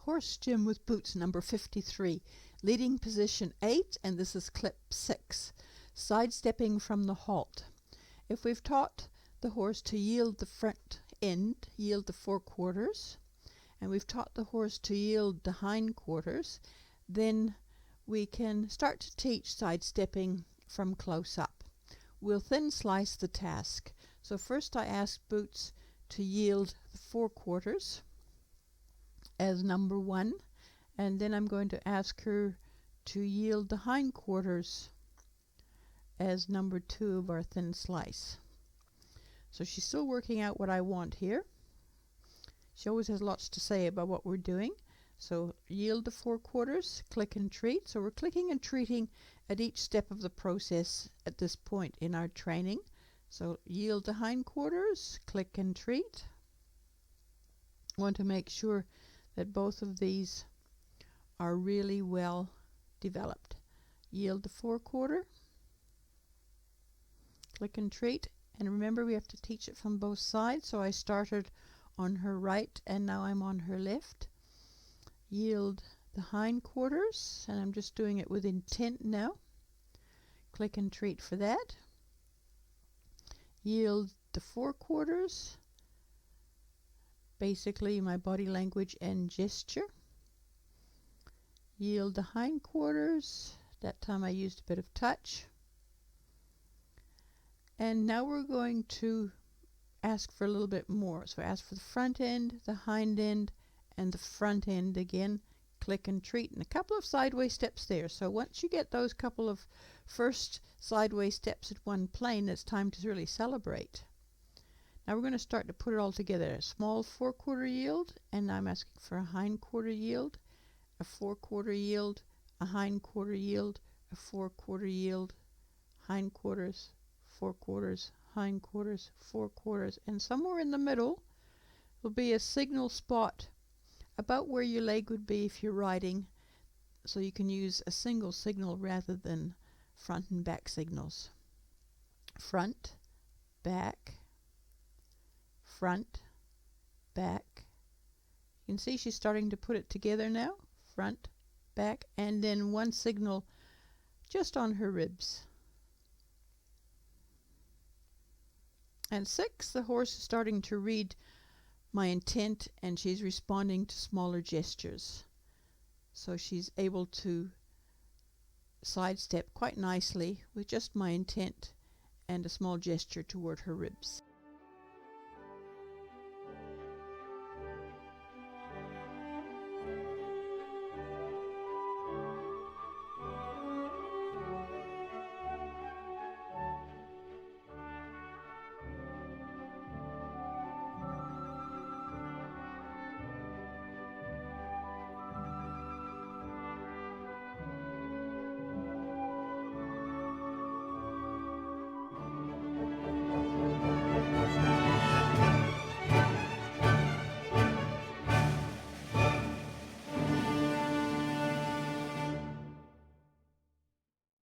HorseGym with Boots number 53, leading position 8, and this is clip 6, sidestepping from the halt. If we've taught the horse to yield the front end, yield the forequarters, and we've taught the horse to yield the hindquarters, then we can start to teach sidestepping from close up. We'll thin slice the task. So first I ask Boots to yield the forequarters as number 1, and then I'm going to ask her to yield the hindquarters as number 2 of our thin slice. So she's still working out what I want here. She always has lots to say about what we're doing. So yield the forequarters, click and treat. So we're clicking and treating at each step of the process at this point in our training. So yield the hindquarters, click and treat. Want to make sure that both of these are really well developed. Yield the forequarter, click and treat, and remember we have to teach it from both sides, so I started on her right and now I'm on her left. Yield the hindquarters, and I'm just doing it with intent now. Click and treat for that. Yield the forequarters, basically my body language and gesture. Yield the hindquarters, that time I used a bit of touch. And now we're going to ask for a little bit more. So ask for the front end, the hind end, and the front end again. Click and treat, and a couple of sideways steps there. So once you get those couple of first sideways steps at one plane, it's time to really celebrate. Now we're going to start to put it all together. A small forequarter yield, and I'm asking for a hindquarter yield, a forequarter yield, a hindquarter yield, a forequarter yield, hindquarters, forequarters, hindquarters, forequarters, and somewhere in the middle will be a signal spot about where your leg would be if you're riding, so you can use a single signal rather than front and back signals. Front, back, front, back. You can see she's starting to put it together now. Front, back, and then one signal just on her ribs. And 6, the horse is starting to read my intent, and she's responding to smaller gestures. So she's able to sidestep quite nicely with just my intent and a small gesture toward her ribs.